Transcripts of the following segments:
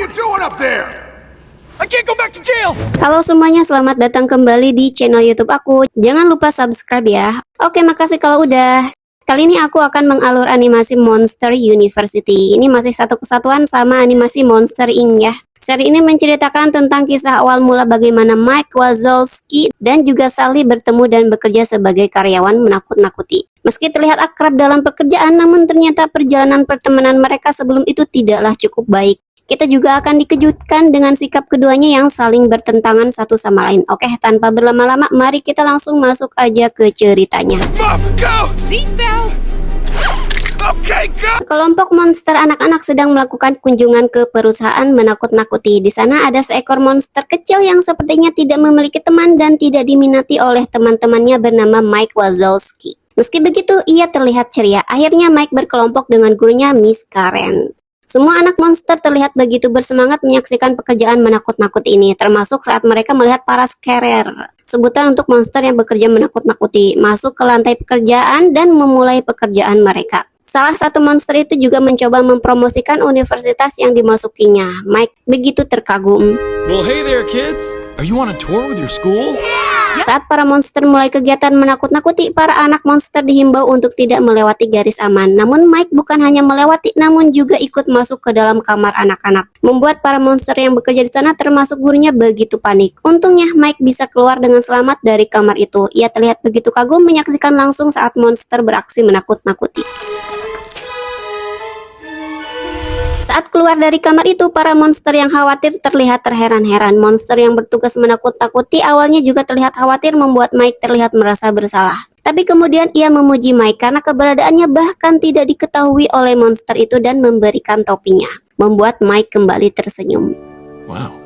you doing up there? I can't go back to jail. Halo semuanya, selamat datang kembali di channel YouTube aku. Jangan lupa subscribe ya. Oke, makasih kalau udah. Kali ini aku akan mengalur animasi Monster University. Ini masih satu kesatuan sama animasi Monster Inc. ya. Seri ini menceritakan tentang kisah awal mula bagaimana Mike Wazowski dan juga Sally bertemu dan bekerja sebagai karyawan menakut-nakuti. Meski terlihat akrab dalam pekerjaan, namun ternyata perjalanan pertemanan mereka sebelum itu tidaklah cukup baik. Kita juga akan dikejutkan dengan sikap keduanya yang saling bertentangan satu sama lain. Oke, tanpa berlama-lama, mari kita langsung masuk aja ke ceritanya. Mom, go! Seatbelts! Okay, go! Sekelompok monster anak-anak sedang melakukan kunjungan ke perusahaan menakut-nakuti. Di sana ada seekor monster kecil yang sepertinya tidak memiliki teman dan tidak diminati oleh teman-temannya bernama Mike Wazowski. Meski begitu, ia terlihat ceria. Akhirnya Mike berkelompok dengan gurunya Miss Karen. Semua anak monster terlihat begitu bersemangat menyaksikan pekerjaan menakut-nakuti ini, termasuk saat mereka melihat para scarer, sebutan untuk monster yang bekerja menakut-nakuti, masuk ke lantai pekerjaan dan memulai pekerjaan mereka. Salah satu monster itu juga mencoba mempromosikan universitas yang dimasukinya. Mike begitu terkagum. Well, hey there, kids. Are you on a tour with your school? Saat para monster mulai kegiatan menakut-nakuti, para anak monster dihimbau untuk tidak melewati garis aman. Namun Mike bukan hanya melewati, namun juga ikut masuk ke dalam kamar anak-anak. Membuat para monster yang bekerja di sana termasuk gurunya begitu panik. Untungnya Mike bisa keluar dengan selamat dari kamar itu. Ia terlihat begitu kagum menyaksikan langsung saat monster beraksi menakut-nakuti. Saat keluar dari kamar itu, para monster yang khawatir terlihat terheran-heran. Monster yang bertugas menakut-nakuti awalnya juga terlihat khawatir, membuat Mike terlihat merasa bersalah. Tapi kemudian ia memuji Mike karena keberadaannya bahkan tidak diketahui oleh monster itu dan memberikan topinya. Membuat Mike kembali tersenyum. Wow,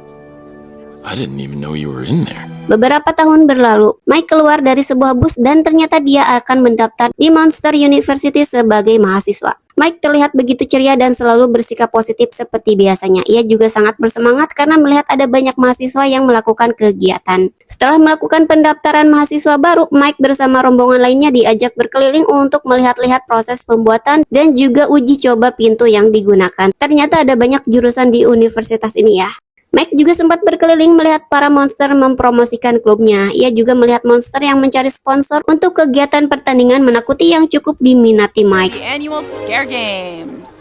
I didn't even know you were in there. Beberapa tahun berlalu, Mike keluar dari sebuah bus dan ternyata dia akan mendaftar di Monster University sebagai mahasiswa. Mike terlihat begitu ceria dan selalu bersikap positif seperti biasanya. Ia juga sangat bersemangat karena melihat ada banyak mahasiswa yang melakukan kegiatan. Setelah melakukan pendaftaran mahasiswa baru, Mike bersama rombongan lainnya diajak berkeliling untuk melihat-lihat proses pembuatan dan juga uji coba pintu yang digunakan. Ternyata ada banyak jurusan di universitas ini ya. Mike juga sempat berkeliling melihat para monster mempromosikan klubnya. Ia juga melihat monster yang mencari sponsor untuk kegiatan pertandingan menakuti yang cukup diminati Mike. The annual scare games.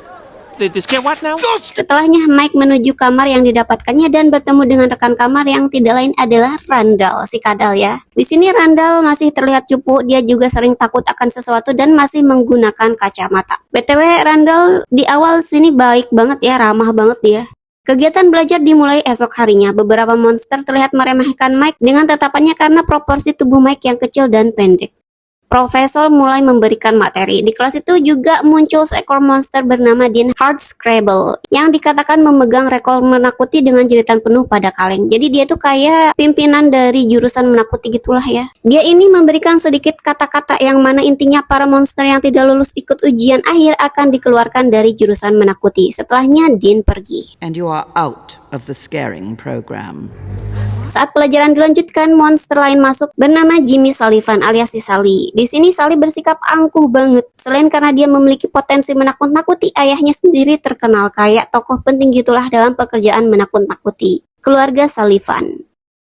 The scare what now? Setelahnya Mike menuju kamar yang didapatkannya dan bertemu dengan rekan kamar yang tidak lain adalah Randall, si kadal ya. Di sini Randall masih terlihat cupu, dia juga sering takut akan sesuatu dan masih menggunakan kacamata. BTW Randall di awal sini baik banget ya, ramah banget dia. Kegiatan belajar dimulai esok harinya. Beberapa monster terlihat meremehkan Mike dengan tatapannya karena proporsi tubuh Mike yang kecil dan pendek. Profesor mulai memberikan materi. Di kelas itu juga muncul seekor monster bernama Dean Hardscrabble yang dikatakan memegang rekor menakuti dengan jeritan penuh pada kaleng. Jadi dia tuh kayak pimpinan dari jurusan menakuti gitulah ya. Dia ini memberikan sedikit kata-kata yang mana intinya para monster yang tidak lulus ikut ujian akhir akan dikeluarkan dari jurusan menakuti. Setelahnya Dean pergi. And you are out of the scaring program. Saat pelajaran dilanjutkan, monster lain masuk bernama Jimmy Sullivan alias si Sally. Di sini Sally bersikap angkuh banget. Selain karena dia memiliki potensi menakut-nakuti, ayahnya sendiri terkenal kayak tokoh penting gitulah dalam pekerjaan menakut-nakuti. Keluarga Sullivan.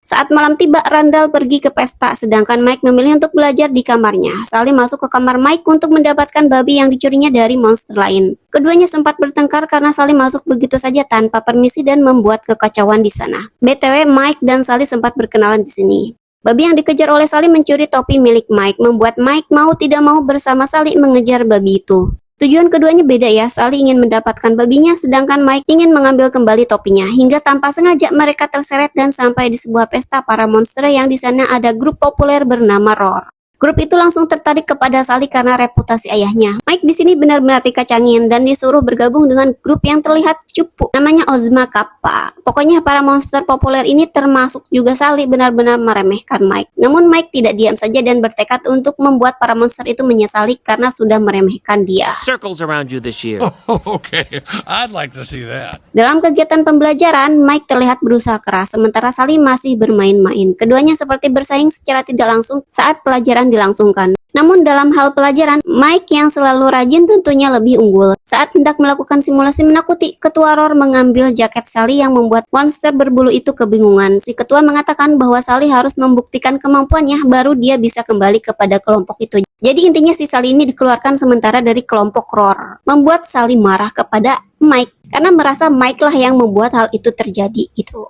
Saat malam tiba, Randall pergi ke pesta, sedangkan Mike memilih untuk belajar di kamarnya. Sally masuk ke kamar Mike untuk mendapatkan babi yang dicurinya dari monster lain. Keduanya sempat bertengkar karena Sally masuk begitu saja tanpa permisi dan membuat kekacauan di sana. BTW, Mike dan Sally sempat berkenalan di sini. Babi yang dikejar oleh Sally mencuri topi milik Mike, membuat Mike mau tidak mau bersama Sally mengejar babi itu. Tujuan keduanya beda ya, Sally ingin mendapatkan babinya sedangkan Mike ingin mengambil kembali topinya. Hingga tanpa sengaja mereka terseret dan sampai di sebuah pesta para monster yang di sana ada grup populer bernama Roar. Grup itu langsung tertarik kepada Sally karena reputasi ayahnya. Mike di sini benar-benar dikacangin dan disuruh bergabung dengan grup yang terlihat cupu, namanya Ozma Kappa. Pokoknya para monster populer ini termasuk juga Sally benar-benar meremehkan Mike. Namun Mike tidak diam saja dan bertekad untuk membuat para monster itu menyesali karena sudah meremehkan dia. Circles around you this year. Oh, okay. I'd like to see that. Dalam kegiatan pembelajaran, Mike terlihat berusaha keras, sementara Sally masih bermain-main. Keduanya seperti bersaing secara tidak langsung saat pelajaran dilangsungkan. Namun dalam hal pelajaran, Mike yang selalu rajin tentunya lebih unggul. Saat hendak melakukan simulasi menakuti, Ketua Roar mengambil jaket Sally yang membuat monster berbulu itu kebingungan. Si Ketua mengatakan bahwa Sally harus membuktikan kemampuannya, baru dia bisa kembali kepada kelompok itu. Jadi intinya si Sally ini dikeluarkan sementara dari kelompok Roar. Membuat Sally marah kepada Mike, karena merasa Mike lah yang membuat hal itu terjadi gitu.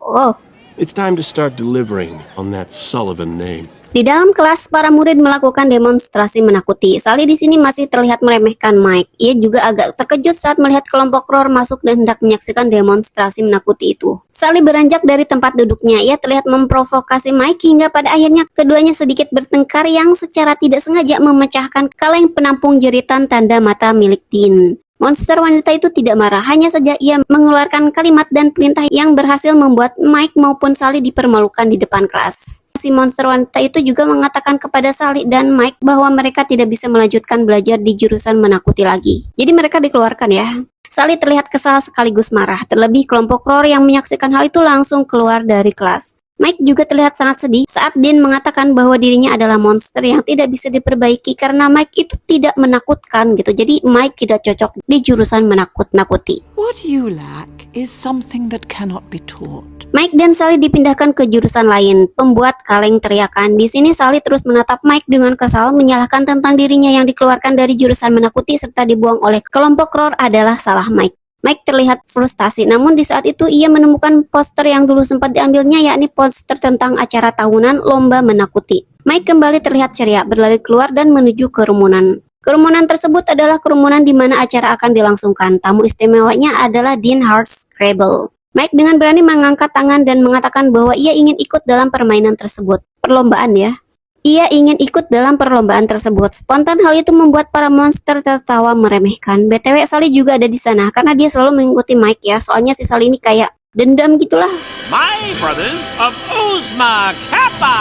It's time to start delivering on that Sullivan name. Di dalam kelas, para murid melakukan demonstrasi menakuti. Sally di sini masih terlihat meremehkan Mike. Ia juga agak terkejut saat melihat kelompok Roar masuk dan hendak menyaksikan demonstrasi menakuti itu. Sally beranjak dari tempat duduknya. Ia terlihat memprovokasi Mike hingga pada akhirnya keduanya sedikit bertengkar yang secara tidak sengaja memecahkan kaleng penampung jeritan tanda mata milik Dean. Monster wanita itu tidak marah, hanya saja ia mengeluarkan kalimat dan perintah yang berhasil membuat Mike maupun Sally dipermalukan di depan kelas. Si monster wanita itu juga mengatakan kepada Sally dan Mike bahwa mereka tidak bisa melanjutkan belajar di jurusan menakuti lagi. Jadi mereka dikeluarkan ya. Sally terlihat kesal sekaligus marah, terlebih kelompok Roar yang menyaksikan hal itu langsung keluar dari kelas. Mike juga terlihat sangat sedih saat Dean mengatakan bahwa dirinya adalah monster yang tidak bisa diperbaiki karena Mike itu tidak menakutkan gitu. Jadi Mike tidak cocok di jurusan menakut-nakuti. What you lack is something that cannot be taught. Mike dan Sally dipindahkan ke jurusan lain, pembuat kaleng teriakan. Di sini Sally terus menatap Mike dengan kesal, menyalahkan tentang dirinya yang dikeluarkan dari jurusan menakuti serta dibuang oleh kelompok Roar adalah salah Mike. Mike terlihat frustasi, namun di saat itu ia menemukan poster yang dulu sempat diambilnya, yakni poster tentang acara tahunan lomba menakuti. Mike kembali terlihat ceria, berlari keluar dan menuju kerumunan. Kerumunan tersebut adalah kerumunan di mana acara akan dilangsungkan. Tamu istimewanya adalah Dean Hardscrabble. Mike dengan berani mengangkat tangan dan mengatakan bahwa ia ingin ikut dalam permainan tersebut. Perlombaan ya. Ia ingin ikut dalam perlombaan tersebut. Spontan hal itu membuat para monster tertawa meremehkan. BTW Sally juga ada di sana karena dia selalu mengikuti Mike ya. Soalnya si Sally ini kayak dendam gitulah. My brothers of Uzma Kappa!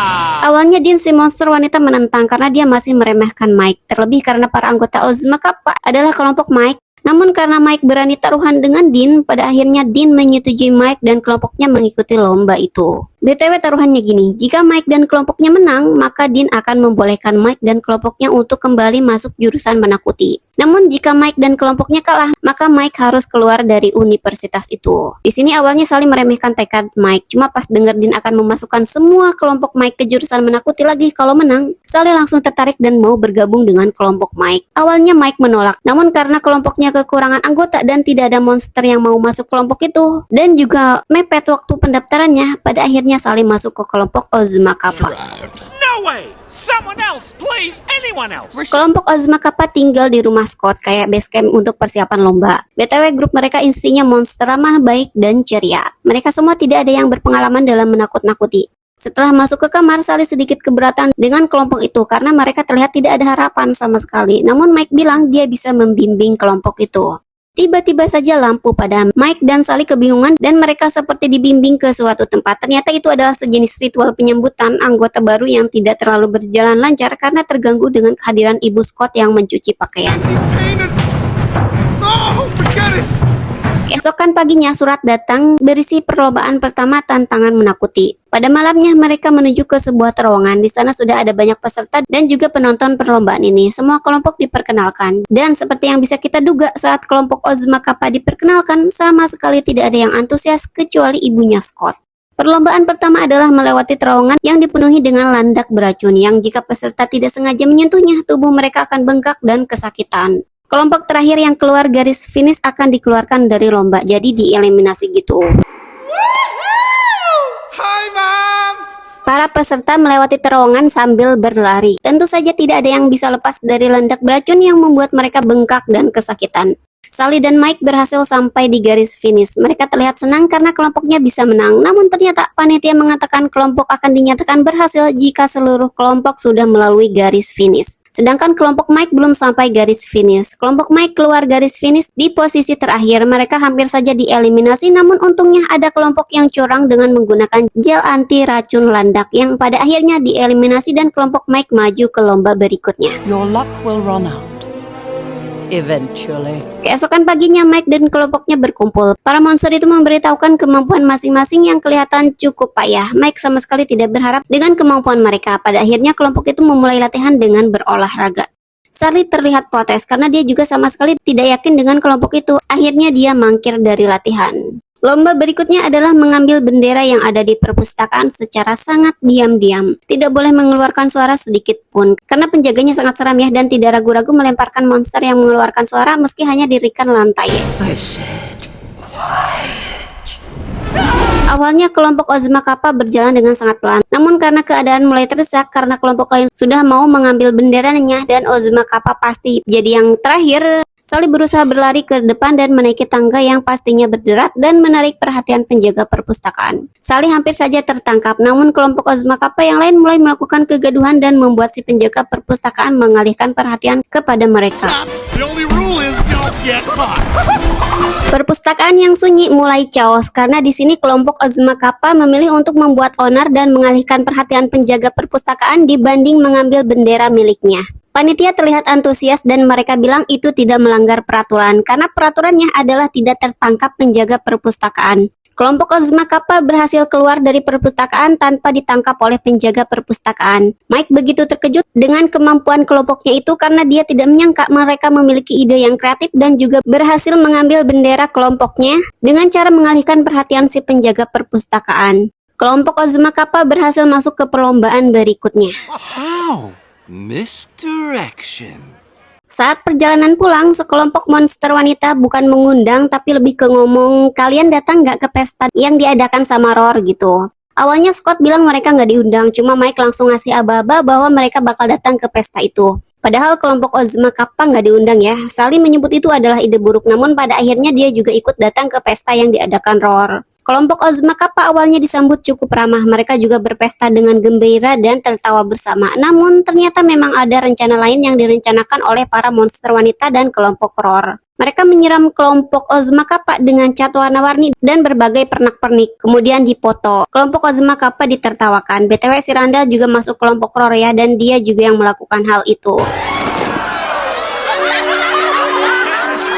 Awalnya Dean si monster wanita menentang karena dia masih meremehkan Mike. Terlebih karena para anggota Uzma Kappa adalah kelompok Mike. Namun karena Mike berani taruhan dengan Dean, pada akhirnya Dean menyetujui Mike dan kelompoknya mengikuti lomba itu. BTW taruhannya gini, jika Mike dan kelompoknya menang, maka Dean akan membolehkan Mike dan kelompoknya untuk kembali masuk jurusan menakuti. Namun jika Mike dan kelompoknya kalah, maka Mike harus keluar dari universitas itu. Di sini awalnya Sally meremehkan tekad Mike, cuma pas denger Dean akan memasukkan semua kelompok Mike ke jurusan menakuti lagi kalau menang, Sally langsung tertarik dan mau bergabung dengan kelompok Mike. Awalnya Mike menolak, namun karena kelompoknya kekurangan anggota dan tidak ada monster yang mau masuk kelompok itu, dan juga mepet waktu pendaftarannya, pada akhirnya Sally masuk ke kelompok Uzma Kappa. No way! Someone else, please! Anyone else! Kelompok Uzma Kappa tinggal di rumah Scott kayak base camp untuk persiapan lomba. BTW grup mereka intinya monster ramah, baik, dan ceria. Mereka semua tidak ada yang berpengalaman dalam menakut-nakuti. Setelah masuk ke kamar, Sally sedikit keberatan dengan kelompok itu karena mereka terlihat tidak ada harapan sama sekali. Namun Mike bilang dia bisa membimbing kelompok itu. Tiba-tiba saja lampu padam. Mike dan Sally kebingungan dan mereka seperti dibimbing ke suatu tempat. Ternyata itu adalah sejenis ritual penyambutan anggota baru yang tidak terlalu berjalan lancar karena terganggu dengan kehadiran Ibu Scott yang mencuci pakaian. Oh, forget it! Keesokan paginya surat datang berisi perlombaan pertama tantangan menakuti. Pada malamnya mereka menuju ke sebuah terowongan. Di sana sudah ada banyak peserta dan juga penonton perlombaan ini. Semua kelompok diperkenalkan. Dan seperti yang bisa kita duga saat kelompok Uzma Kappa diperkenalkan, sama sekali tidak ada yang antusias kecuali ibunya Scott. Perlombaan pertama adalah melewati terowongan yang dipenuhi dengan landak beracun yang jika peserta tidak sengaja menyentuhnya, tubuh mereka akan bengkak dan kesakitan. Kelompok terakhir yang keluar garis finish akan dikeluarkan dari lomba, jadi dieliminasi gitu. Hi, Mom! Para peserta melewati terowongan sambil berlari. Tentu saja tidak ada yang bisa lepas dari landak beracun yang membuat mereka bengkak dan kesakitan. Sally dan Mike berhasil sampai di garis finish. Mereka terlihat senang karena kelompoknya bisa menang. Namun ternyata panitia mengatakan kelompok akan dinyatakan berhasil jika seluruh kelompok sudah melalui garis finish. Sedangkan kelompok Mike belum sampai garis finish. Kelompok Mike keluar garis finish di posisi terakhir. Mereka hampir saja dieliminasi, namun untungnya ada kelompok yang curang dengan menggunakan gel anti racun landak yang pada akhirnya dieliminasi dan kelompok Mike maju ke lomba berikutnya. Your luck will run out. Eventually. Keesokan paginya Mike dan kelompoknya berkumpul. Para monster itu memberitahukan kemampuan masing-masing yang kelihatan cukup payah. Mike sama sekali tidak berharap dengan kemampuan mereka. Pada akhirnya kelompok itu memulai latihan dengan berolahraga. Sally terlihat protes karena dia juga sama sekali tidak yakin dengan kelompok itu. Akhirnya dia mangkir dari latihan. Lomba berikutnya adalah mengambil bendera yang ada di perpustakaan secara sangat diam-diam. Tidak boleh mengeluarkan suara sedikit pun, karena penjaganya sangat seram ya, dan tidak ragu-ragu melemparkan monster yang mengeluarkan suara meski hanya dirikan lantai. I said, quiet. Awalnya kelompok Ozma Kappa berjalan dengan sangat pelan, namun karena keadaan mulai terdesak karena kelompok lain sudah mau mengambil benderanya dan Ozma Kappa pasti jadi yang terakhir, Sally berusaha berlari ke depan dan menaiki tangga yang pastinya berderat dan menarik perhatian penjaga perpustakaan. Sally hampir saja tertangkap, namun kelompok Ozma Kappa yang lain mulai melakukan kegaduhan dan membuat si penjaga perpustakaan mengalihkan perhatian kepada mereka. The only rule is don't get caught. Perpustakaan yang sunyi mulai chaos karena di sini kelompok Ozma Kappa memilih untuk membuat onar dan mengalihkan perhatian penjaga perpustakaan dibanding mengambil bendera miliknya. Panitia terlihat antusias dan mereka bilang itu tidak melanggar peraturan karena peraturannya adalah tidak tertangkap penjaga perpustakaan. Kelompok Ozma Kappa berhasil keluar dari perpustakaan tanpa ditangkap oleh penjaga perpustakaan. Mike begitu terkejut dengan kemampuan kelompoknya itu karena dia tidak menyangka mereka memiliki ide yang kreatif dan juga berhasil mengambil bendera kelompoknya dengan cara mengalihkan perhatian si penjaga perpustakaan. Kelompok Ozma Kappa berhasil masuk ke perlombaan berikutnya. How? Misdirection. Saat perjalanan pulang, sekelompok monster wanita bukan mengundang tapi lebih ke ngomong, kalian datang nggak ke pesta yang diadakan sama Roar gitu. Awalnya Scott bilang mereka nggak diundang, cuma Mike langsung ngasih aba-aba bahwa mereka bakal datang ke pesta itu. Padahal kelompok Ozma Kappa nggak diundang ya. Sally menyebut itu adalah ide buruk, namun pada akhirnya dia juga ikut datang ke pesta yang diadakan Roar. Kelompok Ozma Kappa awalnya disambut cukup ramah, mereka juga berpesta dengan gembira dan tertawa bersama. Namun ternyata memang ada rencana lain yang direncanakan oleh para monster wanita dan kelompok Roar. Mereka menyiram kelompok Ozma Kappa dengan cat warna-warni dan berbagai pernak-pernik, kemudian dipoto. Kelompok Ozma Kappa ditertawakan. BTW si Randall juga masuk kelompok Roar ya, dan dia juga yang melakukan hal itu.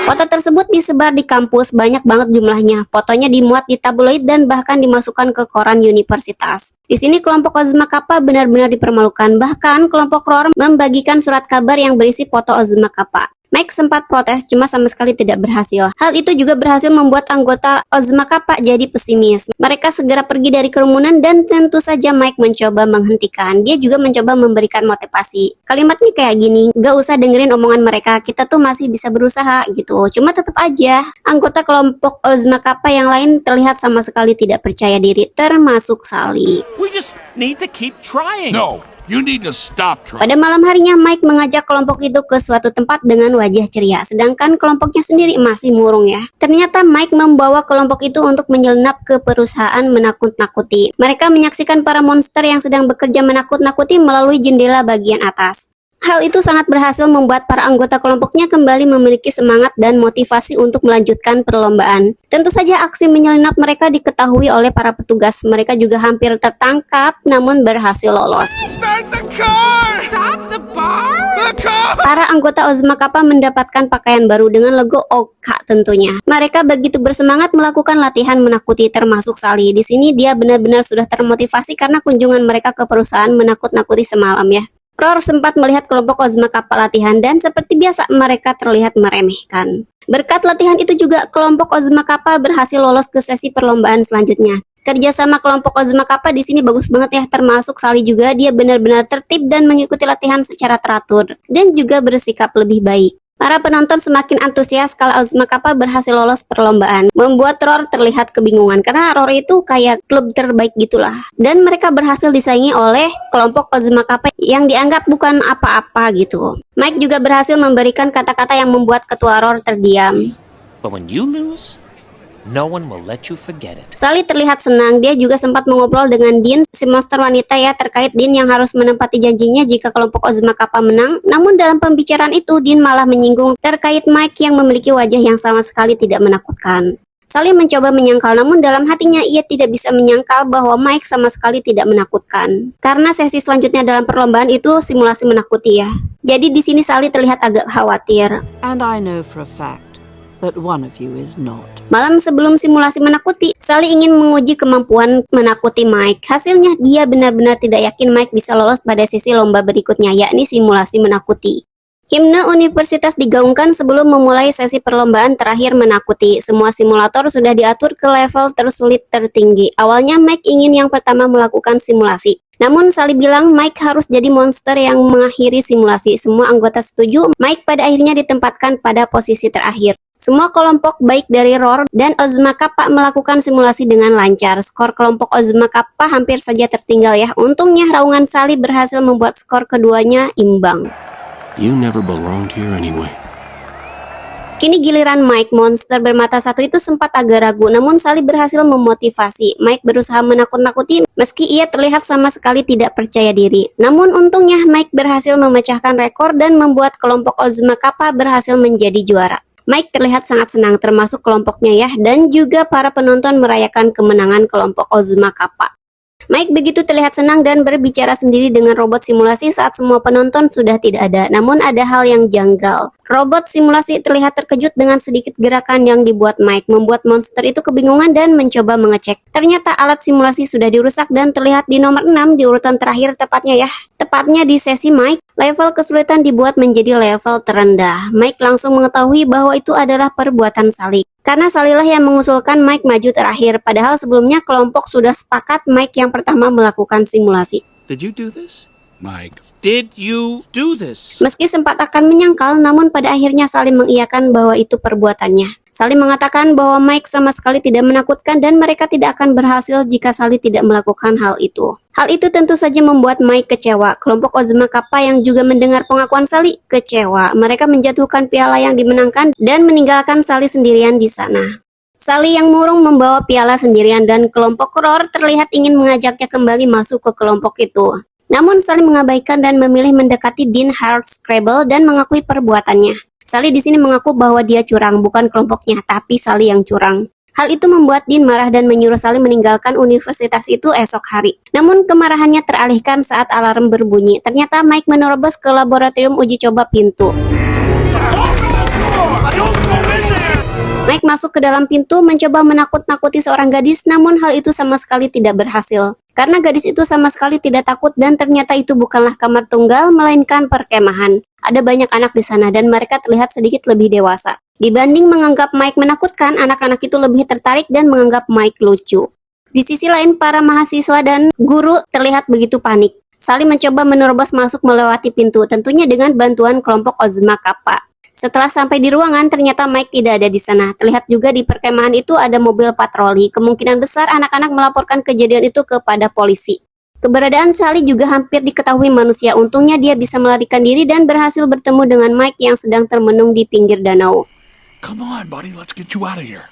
Foto tersebut disebar di kampus, banyak banget jumlahnya. Fotonya dimuat di tabloid dan bahkan dimasukkan ke koran universitas. Di sini kelompok Ozma Kappa benar-benar dipermalukan. Bahkan kelompok Roar membagikan surat kabar yang berisi foto Ozma Kappa. Mike sempat protes, cuma sama sekali tidak berhasil. Hal itu juga berhasil membuat anggota Ozma Kappa jadi pesimis. Mereka segera pergi dari kerumunan dan tentu saja Mike mencoba menghentikan. Dia juga mencoba memberikan motivasi. Kalimatnya kayak gini, gak usah dengerin omongan mereka, kita tuh masih bisa berusaha gitu. Cuma tetap aja, anggota kelompok Ozma Kappa yang lain terlihat sama sekali tidak percaya diri, termasuk Sally. We just need to keep trying. No, you need to stop trying. Pada malam harinya, Mike mengajak kelompok itu ke suatu tempat dengan wajah ceria, sedangkan kelompoknya sendiri masih murung ya. Ternyata Mike membawa kelompok itu untuk menyelinap ke perusahaan menakut-nakuti. Mereka menyaksikan para monster yang sedang bekerja menakut-nakuti melalui jendela bagian atas. Hal itu sangat berhasil membuat para anggota kelompoknya kembali memiliki semangat dan motivasi untuk melanjutkan perlombaan. Tentu saja aksi menyelinap mereka diketahui oleh para petugas. Mereka juga hampir tertangkap namun berhasil lolos. Start the car! Stop the bar? The car! Para anggota Ozma Kappa mendapatkan pakaian baru dengan logo Oka tentunya. Mereka begitu bersemangat melakukan latihan menakuti termasuk Sally. Di sini dia benar-benar sudah termotivasi karena kunjungan mereka ke perusahaan menakut-nakuti semalam ya. Roar sempat melihat kelompok Ozma Kappa latihan dan seperti biasa mereka terlihat meremehkan. Berkat latihan itu juga kelompok Ozma Kappa berhasil lolos ke sesi perlombaan selanjutnya. Kerjasama kelompok Ozma Kappa di sini bagus banget ya, termasuk Sally juga. Dia benar-benar tertib dan mengikuti latihan secara teratur dan juga bersikap lebih baik. Para penonton semakin antusias kalau Ozma Kappa berhasil lolos perlombaan, membuat Roar terlihat kebingungan karena Roar itu kayak klub terbaik gitulah. Dan mereka berhasil disaingi oleh kelompok Ozma Kappa yang dianggap bukan apa-apa gitu. Mike juga berhasil memberikan kata-kata yang membuat ketua Roar terdiam. But when you lose, no one will let you forget it. Sally terlihat senang, dia juga sempat mengobrol dengan Dean, si monster wanita ya, terkait Dean yang harus menempati janjinya jika kelompok Ozma Kappa menang. Namun dalam pembicaraan itu, Dean malah menyinggung terkait Mike yang memiliki wajah yang sama sekali tidak menakutkan. Sally mencoba menyangkal, namun dalam hatinya ia tidak bisa menyangkal bahwa Mike sama sekali tidak menakutkan. Karena sesi selanjutnya dalam perlombaan itu simulasi menakuti ya. Jadi di sini Sally terlihat agak khawatir. And I know for a fact that one of you is not. Malam sebelum simulasi menakuti, Sally ingin menguji kemampuan menakuti Mike. Hasilnya dia benar-benar tidak yakin Mike bisa lolos pada sesi lomba berikutnya, yakni simulasi menakuti. Himne universitas digaungkan sebelum memulai sesi perlombaan terakhir menakuti. Semua simulator sudah diatur ke level tersulit tertinggi. Awalnya Mike ingin yang pertama melakukan simulasi. Namun Sally bilang Mike harus jadi monster yang mengakhiri simulasi. Semua anggota setuju, Mike pada akhirnya ditempatkan pada posisi terakhir. Semua kelompok baik dari Roar dan Ozma Kappa melakukan simulasi dengan lancar. Skor kelompok Ozma Kappa hampir saja tertinggal ya. Untungnya raungan Sally berhasil membuat skor keduanya imbang. You never belonged here anyway. Kini giliran Mike, monster bermata satu itu sempat agak ragu, namun Sally berhasil memotivasi. Mike berusaha menakut-nakuti meski ia terlihat sama sekali tidak percaya diri. Namun untungnya Mike berhasil memecahkan rekor dan membuat kelompok Ozma Kappa berhasil menjadi juara. Mike terlihat sangat senang termasuk kelompoknya ya, dan juga para penonton merayakan kemenangan kelompok Ozma Kappa. Mike begitu terlihat senang dan berbicara sendiri dengan robot simulasi saat semua penonton sudah tidak ada. Namun ada hal yang janggal. Robot simulasi terlihat terkejut dengan sedikit gerakan yang dibuat Mike, membuat monster itu kebingungan dan mencoba mengecek. Ternyata alat simulasi sudah dirusak dan terlihat di nomor 6 di urutan terakhir tepatnya ya. Tepatnya di sesi Mike, level kesulitan dibuat menjadi level terendah. Mike langsung mengetahui bahwa itu adalah perbuatan Sally. Karena Sally lah yang mengusulkan Mike maju terakhir, padahal sebelumnya kelompok sudah sepakat Mike yang pertama melakukan simulasi. Did you do this? Mike, did you do this? Meski sempat akan menyangkal, namun pada akhirnya Sally mengiyakan bahwa itu perbuatannya. Sally mengatakan bahwa Mike sama sekali tidak menakutkan dan mereka tidak akan berhasil jika Sally tidak melakukan hal itu. Hal itu tentu saja membuat Mike kecewa. Kelompok Ozma Kappa yang juga mendengar pengakuan Sally kecewa. Mereka menjatuhkan piala yang dimenangkan dan meninggalkan Sally sendirian di sana. Sally yang murung membawa piala sendirian dan kelompok Roar terlihat ingin mengajaknya kembali masuk ke kelompok itu. Namun Sally mengabaikan dan memilih mendekati Dean Hardscrabble dan mengakui perbuatannya. Sally di sini mengaku bahwa dia curang, bukan kelompoknya, tapi Sally yang curang. Hal itu membuat Dean marah dan menyuruh Sally meninggalkan universitas itu esok hari. Namun kemarahannya teralihkan saat alarm berbunyi. Ternyata Mike menerobos ke laboratorium uji coba pintu. Mike masuk ke dalam pintu mencoba menakut-nakuti seorang gadis, namun hal itu sama sekali tidak berhasil. Karena gadis itu sama sekali tidak takut dan ternyata itu bukanlah kamar tunggal, melainkan perkemahan. Ada banyak anak di sana dan mereka terlihat sedikit lebih dewasa. Dibanding menganggap Mike menakutkan, anak-anak itu lebih tertarik dan menganggap Mike lucu. Di sisi lain, para mahasiswa dan guru terlihat begitu panik. Sally mencoba menerobos masuk melewati pintu, tentunya dengan bantuan kelompok Ozma Kappa. Setelah sampai di ruangan, ternyata Mike tidak ada di sana. Terlihat juga di perkemahan itu ada mobil patroli. Kemungkinan besar anak-anak melaporkan kejadian itu kepada polisi. Keberadaan Sally juga hampir diketahui manusia. Untungnya dia bisa melarikan diri dan berhasil bertemu dengan Mike yang sedang termenung di pinggir danau. Come on, buddy, let's get you out of here.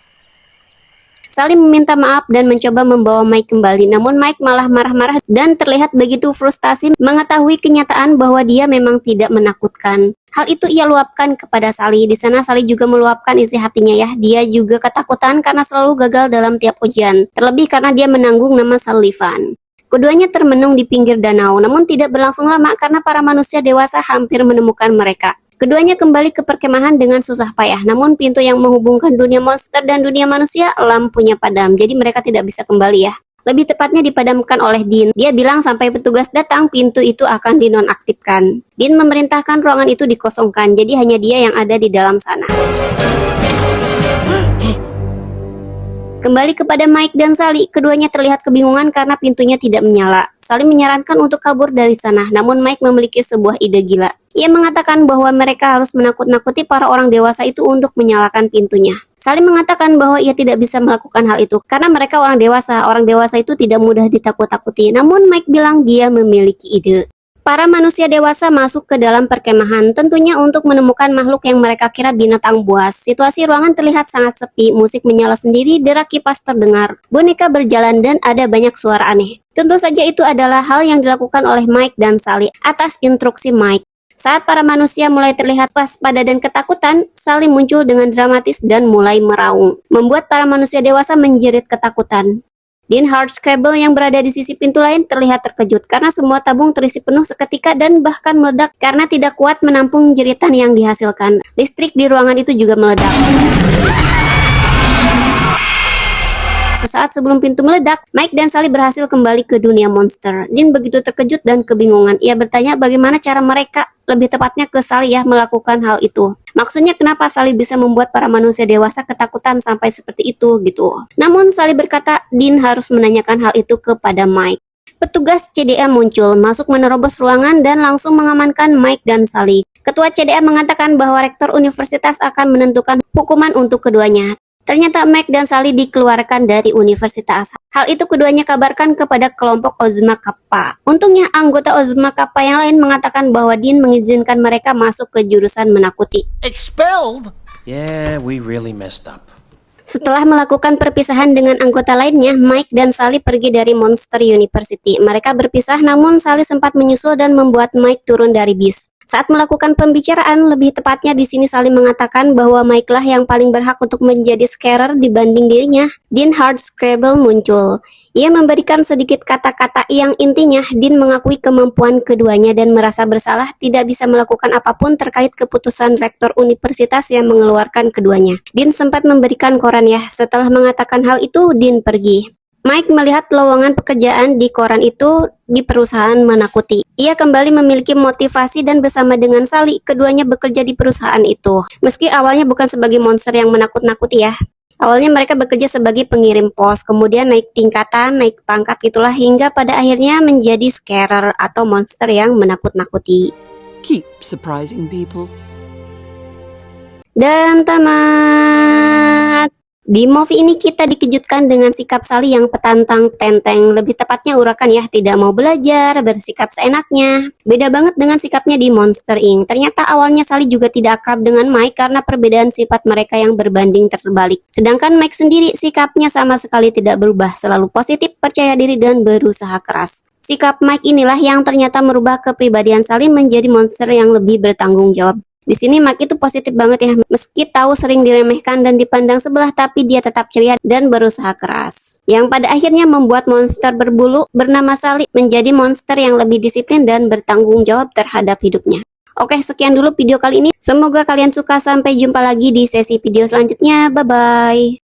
Sally meminta maaf dan mencoba membawa Mike kembali, namun Mike malah marah-marah dan terlihat begitu frustasi mengetahui kenyataan bahwa dia memang tidak menakutkan. Hal itu ia luapkan kepada Sally. Di sana Sally juga meluapkan isi hatinya ya. Dia juga ketakutan karena selalu gagal dalam tiap ujian, terlebih karena dia menanggung nama Sullivan. Keduanya termenung di pinggir danau, namun tidak berlangsung lama karena para manusia dewasa hampir menemukan mereka. Keduanya kembali ke perkemahan dengan susah payah, namun pintu yang menghubungkan dunia monster dan dunia manusia lampunya padam, jadi mereka tidak bisa kembali ya. Lebih tepatnya dipadamkan oleh Dean. Dia bilang sampai petugas datang, pintu itu akan dinonaktifkan. Dean memerintahkan ruangan itu dikosongkan, jadi hanya dia yang ada di dalam sana. Kembali kepada Mike dan Sally, keduanya terlihat kebingungan karena pintunya tidak menyala. Sally menyarankan untuk kabur dari sana, namun Mike memiliki sebuah ide gila. Ia mengatakan bahwa mereka harus menakut-nakuti para orang dewasa itu untuk menyalakan pintunya. Sally mengatakan bahwa ia tidak bisa melakukan hal itu karena mereka orang dewasa itu tidak mudah ditakut-takuti. Namun Mike bilang dia memiliki ide. Para manusia dewasa masuk ke dalam perkemahan, tentunya untuk menemukan makhluk yang mereka kira binatang buas. Situasi ruangan terlihat sangat sepi, musik menyala sendiri, derak kipas terdengar, boneka berjalan, dan ada banyak suara aneh. Tentu saja itu adalah hal yang dilakukan oleh Mike dan Sally atas instruksi Mike. Saat para manusia mulai terlihat waspada dan ketakutan, Sally muncul dengan dramatis dan mulai meraung, membuat para manusia dewasa menjerit ketakutan. Dean Hardscrabble yang berada di sisi pintu lain terlihat terkejut karena semua tabung terisi penuh seketika dan bahkan meledak karena tidak kuat menampung jeritan yang dihasilkan. Listrik di ruangan itu juga meledak. Sesaat sebelum pintu meledak, Mike dan Sally berhasil kembali ke dunia monster. Dean begitu terkejut dan kebingungan. Ia bertanya bagaimana cara mereka, lebih tepatnya ke Sally ya, melakukan hal itu. Maksudnya kenapa Sally bisa membuat para manusia dewasa ketakutan sampai seperti itu gitu. Namun Sally berkata Dean harus menanyakan hal itu kepada Mike. Petugas CDA muncul, masuk menerobos ruangan dan langsung mengamankan Mike dan Sally. Ketua CDA mengatakan bahwa rektor universitas akan menentukan hukuman untuk keduanya. Ternyata Mike dan Sally dikeluarkan dari universitas. Hal itu keduanya kabarkan kepada kelompok Ozma Kappa. Untungnya anggota Ozma Kappa yang lain mengatakan bahwa Dean mengizinkan mereka masuk ke jurusan menakuti. Expelled? Yeah, we really messed up. Setelah melakukan perpisahan dengan anggota lainnya, Mike dan Sally pergi dari Monster University. Mereka berpisah namun Sally sempat menyusul dan membuat Mike turun dari bis. Saat melakukan pembicaraan, lebih tepatnya di sini Sally mengatakan bahwa Mike lah yang paling berhak untuk menjadi scarer dibanding dirinya. Dean Hardscrabble muncul. Ia memberikan sedikit kata-kata yang intinya Dean mengakui kemampuan keduanya dan merasa bersalah tidak bisa melakukan apapun terkait keputusan rektor universitas yang mengeluarkan keduanya. Dean sempat memberikan koran ya. Setelah mengatakan hal itu, Dean pergi. Mike melihat lowongan pekerjaan di koran itu di perusahaan menakuti. Ia kembali memiliki motivasi dan bersama dengan Sally, keduanya bekerja di perusahaan itu. Meski awalnya bukan sebagai monster yang menakut-nakuti ya. Awalnya mereka bekerja sebagai pengirim pos, kemudian naik tingkatan, naik pangkat gitulah hingga pada akhirnya menjadi scarer atau monster yang menakut-nakuti. Keep surprising people. Dan tamat. Di movie ini kita dikejutkan dengan sikap Sally yang petantang tenteng, lebih tepatnya urakan ya, tidak mau belajar, bersikap seenaknya. Beda banget dengan sikapnya di Monster Inc. Ternyata awalnya Sally juga tidak akrab dengan Mike karena perbedaan sifat mereka yang berbanding terbalik. Sedangkan Mike sendiri sikapnya sama sekali tidak berubah, selalu positif, percaya diri dan berusaha keras. Sikap Mike inilah yang ternyata merubah kepribadian Sally menjadi monster yang lebih bertanggung jawab. Di sini Mike itu positif banget ya, meski tahu sering diremehkan dan dipandang sebelah, tapi dia tetap ceria dan berusaha keras. Yang pada akhirnya membuat monster berbulu bernama Sally menjadi monster yang lebih disiplin dan bertanggung jawab terhadap hidupnya. Oke, sekian dulu video kali ini. Semoga kalian suka, sampai jumpa lagi di sesi video selanjutnya. Bye-bye.